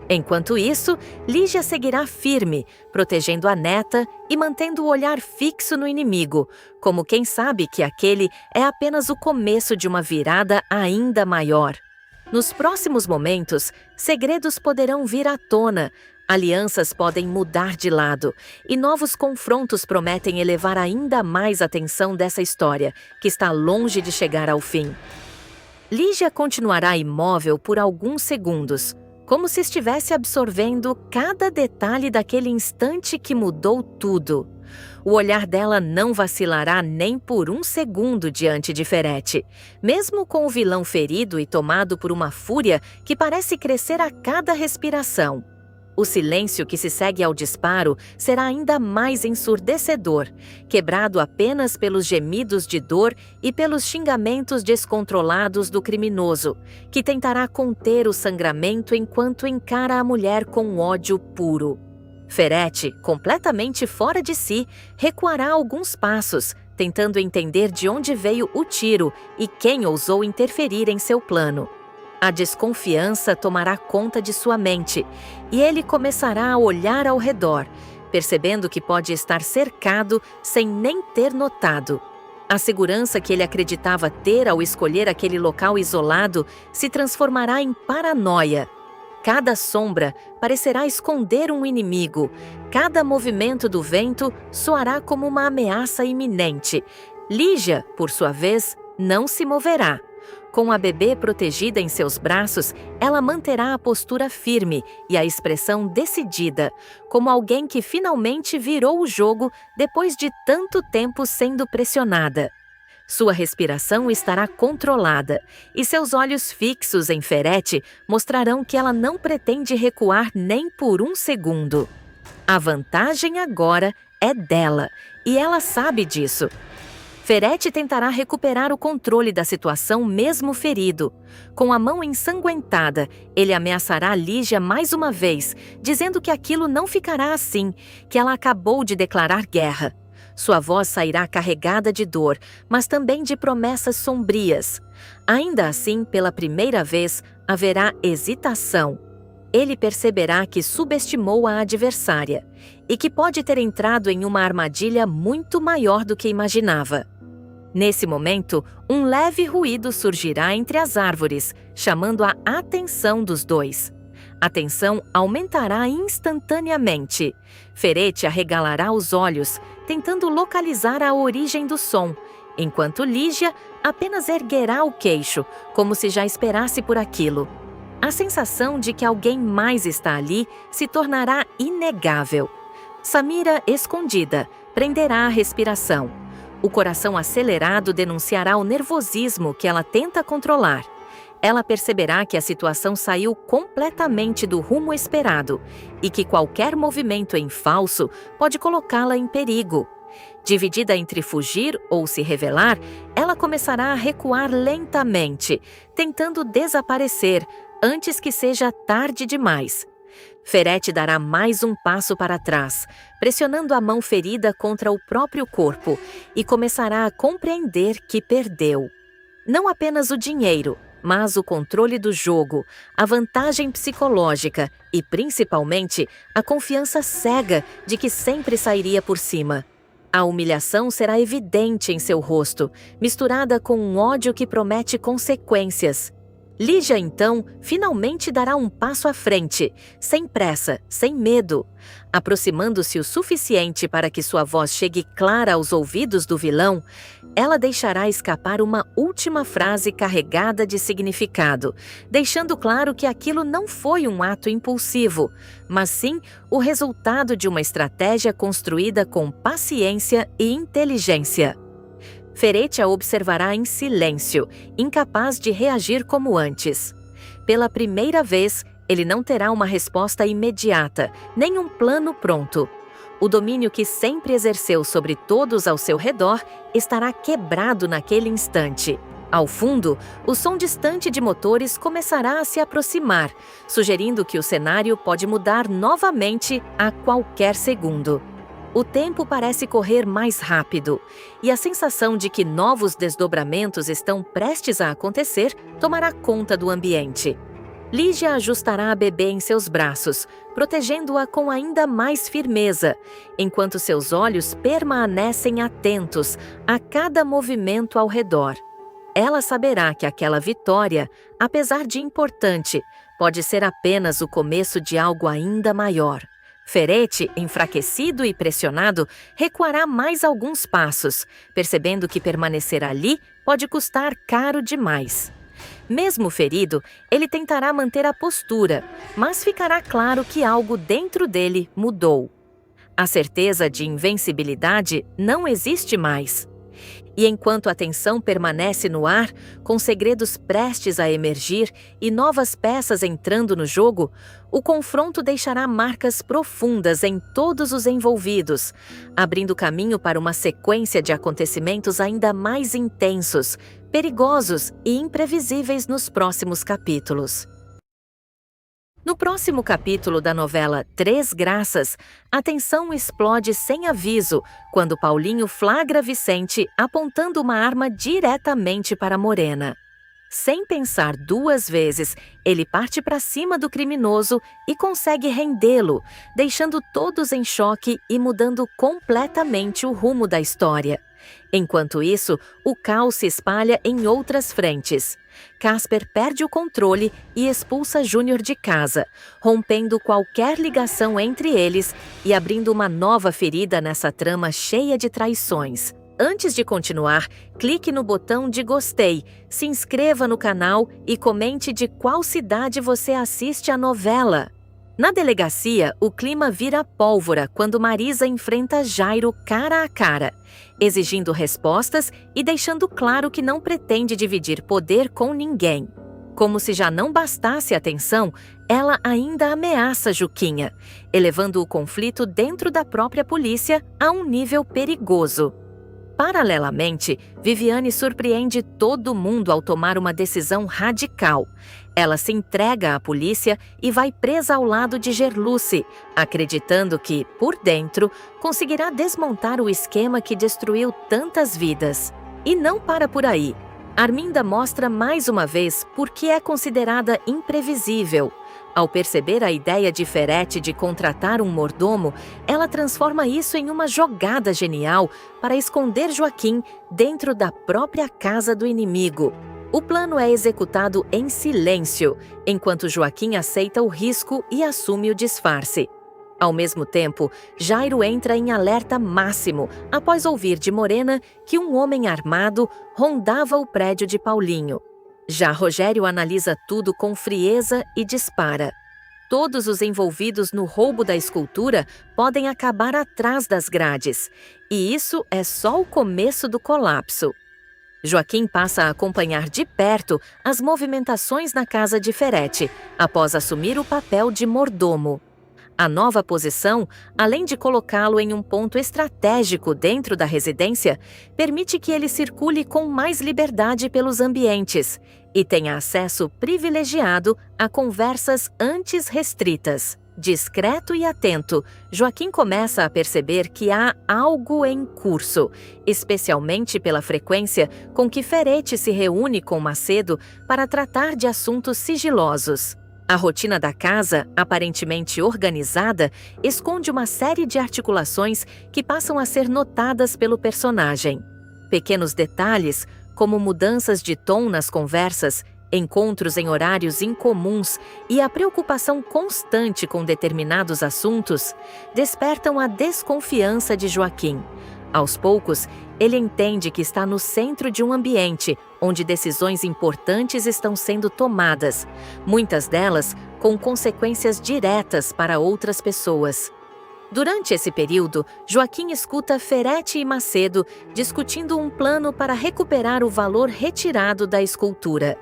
Enquanto isso, Lígia seguirá firme, protegendo a neta e mantendo o olhar fixo no inimigo, como quem sabe que aquele é apenas o começo de uma virada ainda maior. Nos próximos momentos, segredos poderão vir à tona, alianças podem mudar de lado, e novos confrontos prometem elevar ainda mais a tensão dessa história, que está longe de chegar ao fim. Lígia continuará imóvel por alguns segundos, como se estivesse absorvendo cada detalhe daquele instante que mudou tudo. O olhar dela não vacilará nem por um segundo diante de Ferete, mesmo com o vilão ferido e tomado por uma fúria que parece crescer a cada respiração. O silêncio que se segue ao disparo será ainda mais ensurdecedor, quebrado apenas pelos gemidos de dor e pelos xingamentos descontrolados do criminoso, que tentará conter o sangramento enquanto encara a mulher com ódio puro. Ferete, completamente fora de si, recuará alguns passos, tentando entender de onde veio o tiro e quem ousou interferir em seu plano. A desconfiança tomará conta de sua mente e ele começará a olhar ao redor, percebendo que pode estar cercado sem nem ter notado. A segurança que ele acreditava ter ao escolher aquele local isolado se transformará em paranoia. Cada sombra parecerá esconder um inimigo. Cada movimento do vento soará como uma ameaça iminente. Lígia, por sua vez, não se moverá. Com a bebê protegida em seus braços, ela manterá a postura firme e a expressão decidida, como alguém que finalmente virou o jogo depois de tanto tempo sendo pressionada. Sua respiração estará controlada e seus olhos fixos em Ferete mostrarão que ela não pretende recuar nem por um segundo. A vantagem agora é dela e ela sabe disso. Ferete tentará recuperar o controle da situação mesmo ferido. Com a mão ensanguentada, ele ameaçará Lígia mais uma vez, dizendo que aquilo não ficará assim, que ela acabou de declarar guerra. Sua voz sairá carregada de dor, mas também de promessas sombrias. Ainda assim, pela primeira vez, haverá hesitação. Ele perceberá que subestimou a adversária e que pode ter entrado em uma armadilha muito maior do que imaginava. Nesse momento, um leve ruído surgirá entre as árvores, chamando a atenção dos dois. A tensão aumentará instantaneamente. Ferete arregalará os olhos, tentando localizar a origem do som, enquanto Lígia apenas erguerá o queixo, como se já esperasse por aquilo. A sensação de que alguém mais está ali se tornará inegável. Samira, escondida, prenderá a respiração. O coração acelerado denunciará o nervosismo que ela tenta controlar. Ela perceberá que a situação saiu completamente do rumo esperado e que qualquer movimento em falso pode colocá-la em perigo. Dividida entre fugir ou se revelar, ela começará a recuar lentamente, tentando desaparecer antes que seja tarde demais. Ferete dará mais um passo para trás, pressionando a mão ferida contra o próprio corpo, e começará a compreender que perdeu. Não apenas o dinheiro, mas o controle do jogo, a vantagem psicológica e, principalmente, a confiança cega de que sempre sairia por cima. A humilhação será evidente em seu rosto, misturada com um ódio que promete consequências. Lígia, então, finalmente dará um passo à frente, sem pressa, sem medo. Aproximando-se o suficiente para que sua voz chegue clara aos ouvidos do vilão, ela deixará escapar uma última frase carregada de significado, deixando claro que aquilo não foi um ato impulsivo, mas sim o resultado de uma estratégia construída com paciência e inteligência. Ferete a observará em silêncio, incapaz de reagir como antes. Pela primeira vez, ele não terá uma resposta imediata, nem um plano pronto. O domínio que sempre exerceu sobre todos ao seu redor estará quebrado naquele instante. Ao fundo, o som distante de motores começará a se aproximar, sugerindo que o cenário pode mudar novamente a qualquer segundo. O tempo parece correr mais rápido, e a sensação de que novos desdobramentos estão prestes a acontecer tomará conta do ambiente. Lígia ajustará a bebê em seus braços, protegendo-a com ainda mais firmeza, enquanto seus olhos permanecem atentos a cada movimento ao redor. Ela saberá que aquela vitória, apesar de importante, pode ser apenas o começo de algo ainda maior. Ferete, enfraquecido e pressionado, recuará mais alguns passos, percebendo que permanecer ali pode custar caro demais. Mesmo ferido, ele tentará manter a postura, mas ficará claro que algo dentro dele mudou. A certeza de invencibilidade não existe mais. E enquanto a tensão permanece no ar, com segredos prestes a emergir e novas peças entrando no jogo, o confronto deixará marcas profundas em todos os envolvidos, abrindo caminho para uma sequência de acontecimentos ainda mais intensos, perigosos e imprevisíveis nos próximos capítulos. No próximo capítulo da novela Três Graças, a tensão explode sem aviso quando Paulinho flagra Vicente apontando uma arma diretamente para Morena. Sem pensar duas vezes, ele parte para cima do criminoso e consegue rendê-lo, deixando todos em choque e mudando completamente o rumo da história. Enquanto isso, o caos se espalha em outras frentes. Casper perde o controle e expulsa Júnior de casa, rompendo qualquer ligação entre eles e abrindo uma nova ferida nessa trama cheia de traições. Antes de continuar, clique no botão de gostei, se inscreva no canal e comente de qual cidade você assiste a novela. Na delegacia, o clima vira pólvora quando Marisa enfrenta Jairo cara a cara, exigindo respostas e deixando claro que não pretende dividir poder com ninguém. Como se já não bastasse a tensão, ela ainda ameaça Juquinha, elevando o conflito dentro da própria polícia a um nível perigoso. Paralelamente, Viviane surpreende todo mundo ao tomar uma decisão radical. Ela se entrega à polícia e vai presa ao lado de Gerluce, acreditando que, por dentro, conseguirá desmontar o esquema que destruiu tantas vidas. E não para por aí. Arminda mostra mais uma vez por que é considerada imprevisível. Ao perceber a ideia de Ferete de contratar um mordomo, ela transforma isso em uma jogada genial para esconder Joaquim dentro da própria casa do inimigo. O plano é executado em silêncio, enquanto Joaquim aceita o risco e assume o disfarce. Ao mesmo tempo, Jairo entra em alerta máximo após ouvir de Morena que um homem armado rondava o prédio de Paulinho. Já Rogério analisa tudo com frieza e dispara. Todos os envolvidos no roubo da escultura podem acabar atrás das grades, e isso é só o começo do colapso. Joaquim passa a acompanhar de perto as movimentações na casa de Ferete, após assumir o papel de mordomo. A nova posição, além de colocá-lo em um ponto estratégico dentro da residência, permite que ele circule com mais liberdade pelos ambientes e tenha acesso privilegiado a conversas antes restritas. Discreto e atento, Joaquim começa a perceber que há algo em curso, especialmente pela frequência com que Ferete se reúne com Macedo para tratar de assuntos sigilosos. A rotina da casa, aparentemente organizada, esconde uma série de articulações que passam a ser notadas pelo personagem. Pequenos detalhes, como mudanças de tom nas conversas, encontros em horários incomuns e a preocupação constante com determinados assuntos, despertam a desconfiança de Joaquim. Aos poucos, ele entende que está no centro de um ambiente onde decisões importantes estão sendo tomadas, muitas delas com consequências diretas para outras pessoas. Durante esse período, Joaquim escuta Ferete e Macedo discutindo um plano para recuperar o valor retirado da escultura.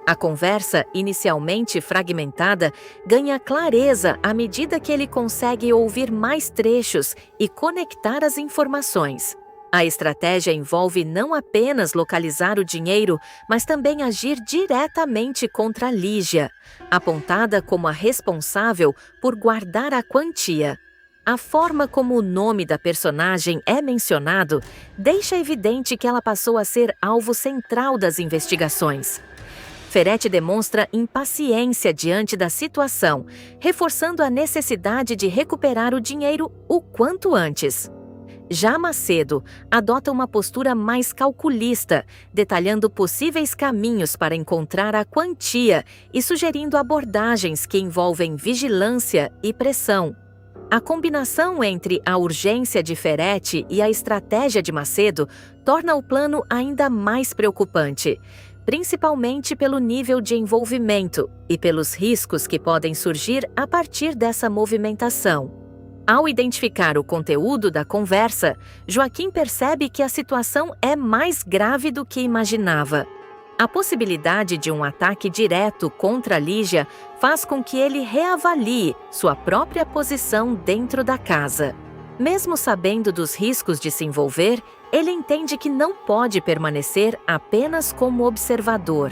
A conversa, inicialmente fragmentada, ganha clareza à medida que ele consegue ouvir mais trechos e conectar as informações. A estratégia envolve não apenas localizar o dinheiro, mas também agir diretamente contra Lígia, apontada como a responsável por guardar a quantia. A forma como o nome da personagem é mencionado deixa evidente que ela passou a ser alvo central das investigações. Ferete demonstra impaciência diante da situação, reforçando a necessidade de recuperar o dinheiro o quanto antes. Já Macedo adota uma postura mais calculista, detalhando possíveis caminhos para encontrar a quantia e sugerindo abordagens que envolvem vigilância e pressão. A combinação entre a urgência de Ferete e a estratégia de Macedo torna o plano ainda mais preocupante, principalmente pelo nível de envolvimento e pelos riscos que podem surgir a partir dessa movimentação. Ao identificar o conteúdo da conversa, Joaquim percebe que a situação é mais grave do que imaginava. A possibilidade de um ataque direto contra Lígia faz com que ele reavalie sua própria posição dentro da casa. Mesmo sabendo dos riscos de se envolver, ele entende que não pode permanecer apenas como observador.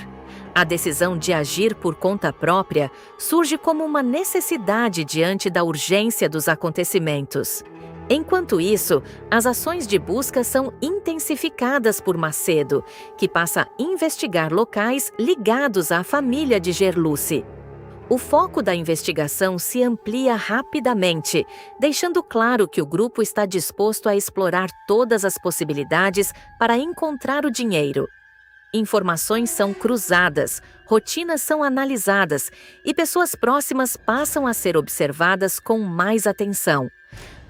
A decisão de agir por conta própria surge como uma necessidade diante da urgência dos acontecimentos. Enquanto isso, as ações de busca são intensificadas por Macedo, que passa a investigar locais ligados à família de Gerluce. O foco da investigação se amplia rapidamente, deixando claro que o grupo está disposto a explorar todas as possibilidades para encontrar o dinheiro. Informações são cruzadas, rotinas são analisadas e pessoas próximas passam a ser observadas com mais atenção.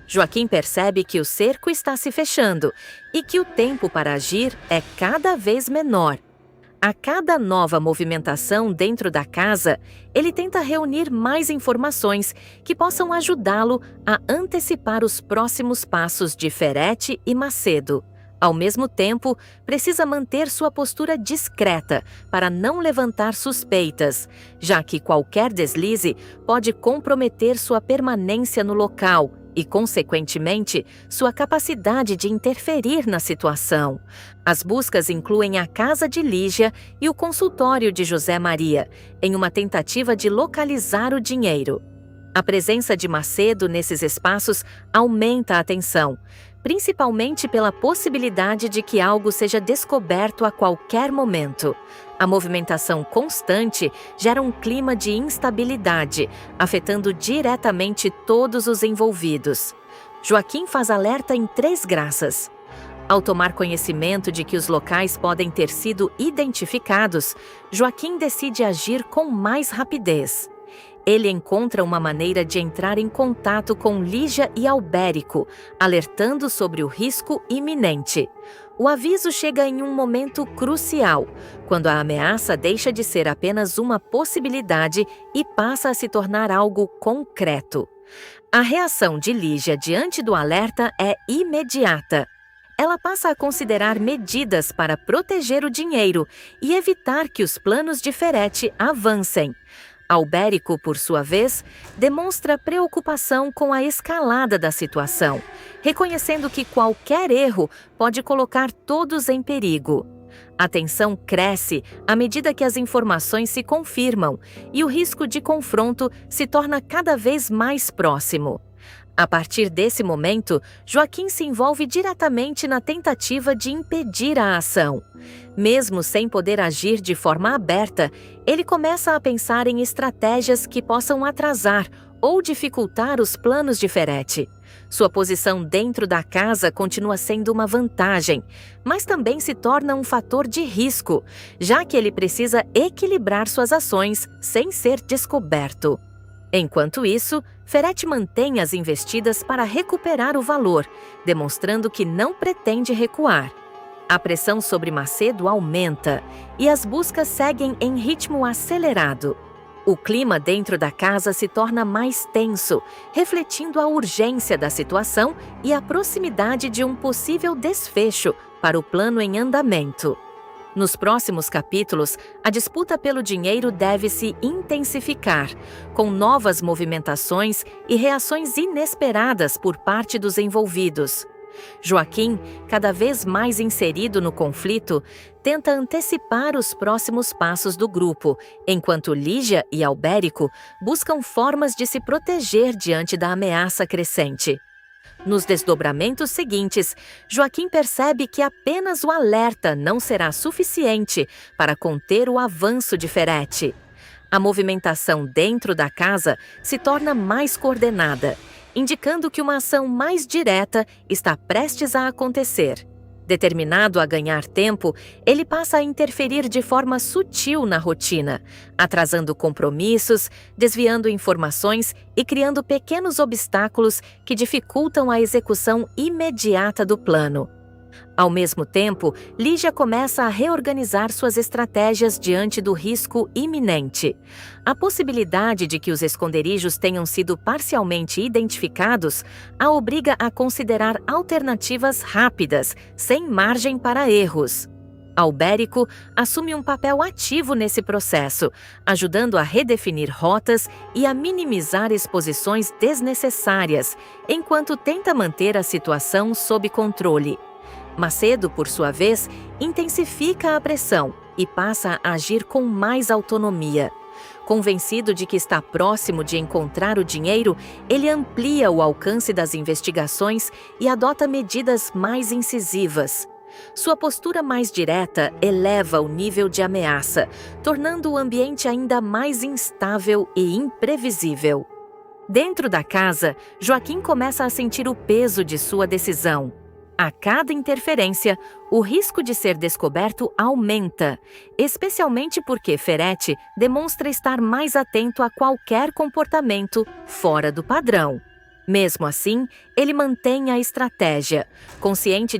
Joaquim percebe que o cerco está se fechando e que o tempo para agir é cada vez menor. A cada nova movimentação dentro da casa, ele tenta reunir mais informações que possam ajudá-lo a antecipar os próximos passos de Ferretti e Macedo. Ao mesmo tempo, precisa manter sua postura discreta para não levantar suspeitas, já que qualquer deslize pode comprometer sua permanência no local e, consequentemente, sua capacidade de interferir na situação. As buscas incluem a casa de Lígia e o consultório de José Maria, em uma tentativa de localizar o dinheiro. A presença de Macedo nesses espaços aumenta a tensão, principalmente pela possibilidade de que algo seja descoberto a qualquer momento. A movimentação constante gera um clima de instabilidade, afetando diretamente todos os envolvidos. Joaquim faz alerta em Três Graças. Ao tomar conhecimento de que os locais podem ter sido identificados, Joaquim decide agir com mais rapidez. Ele encontra uma maneira de entrar em contato com Lígia e Albérico, alertando sobre o risco iminente. O aviso chega em um momento crucial, quando a ameaça deixa de ser apenas uma possibilidade e passa a se tornar algo concreto. A reação de Lígia diante do alerta é imediata. Ela passa a considerar medidas para proteger o dinheiro e evitar que os planos de Ferretti avancem. Albérico, por sua vez, demonstra preocupação com a escalada da situação, reconhecendo que qualquer erro pode colocar todos em perigo. A tensão cresce à medida que as informações se confirmam e o risco de confronto se torna cada vez mais próximo. A partir desse momento, Joaquim se envolve diretamente na tentativa de impedir a ação. Mesmo sem poder agir de forma aberta, ele começa a pensar em estratégias que possam atrasar ou dificultar os planos de Ferretti. Sua posição dentro da casa continua sendo uma vantagem, mas também se torna um fator de risco, já que ele precisa equilibrar suas ações sem ser descoberto. Enquanto isso, Ferretti mantém as investidas para recuperar o valor, demonstrando que não pretende recuar. A pressão sobre Macedo aumenta e as buscas seguem em ritmo acelerado. O clima dentro da casa se torna mais tenso, refletindo a urgência da situação e a proximidade de um possível desfecho para o plano em andamento. Nos próximos capítulos, a disputa pelo dinheiro deve se intensificar, com novas movimentações e reações inesperadas por parte dos envolvidos. Joaquim, cada vez mais inserido no conflito, tenta antecipar os próximos passos do grupo, enquanto Lígia e Albérico buscam formas de se proteger diante da ameaça crescente. Nos desdobramentos seguintes, Joaquim percebe que apenas o alerta não será suficiente para conter o avanço de Ferretti. A movimentação dentro da casa se torna mais coordenada, indicando que uma ação mais direta está prestes a acontecer. Determinado a ganhar tempo, ele passa a interferir de forma sutil na rotina, atrasando compromissos, desviando informações e criando pequenos obstáculos que dificultam a execução imediata do plano. Ao mesmo tempo, Lígia começa a reorganizar suas estratégias diante do risco iminente. A possibilidade de que os esconderijos tenham sido parcialmente identificados a obriga a considerar alternativas rápidas, sem margem para erros. Albérico assume um papel ativo nesse processo, ajudando a redefinir rotas e a minimizar exposições desnecessárias, enquanto tenta manter a situação sob controle. Macedo, por sua vez, intensifica a pressão e passa a agir com mais autonomia. Convencido de que está próximo de encontrar o dinheiro, ele amplia o alcance das investigações e adota medidas mais incisivas. Sua postura mais direta eleva o nível de ameaça, tornando o ambiente ainda mais instável e imprevisível. Dentro da casa, Joaquim começa a sentir o peso de sua decisão. A cada interferência, o risco de ser descoberto aumenta, especialmente porque Ferretti demonstra estar mais atento a qualquer comportamento fora do padrão. Mesmo assim, ele mantém a estratégia, consciente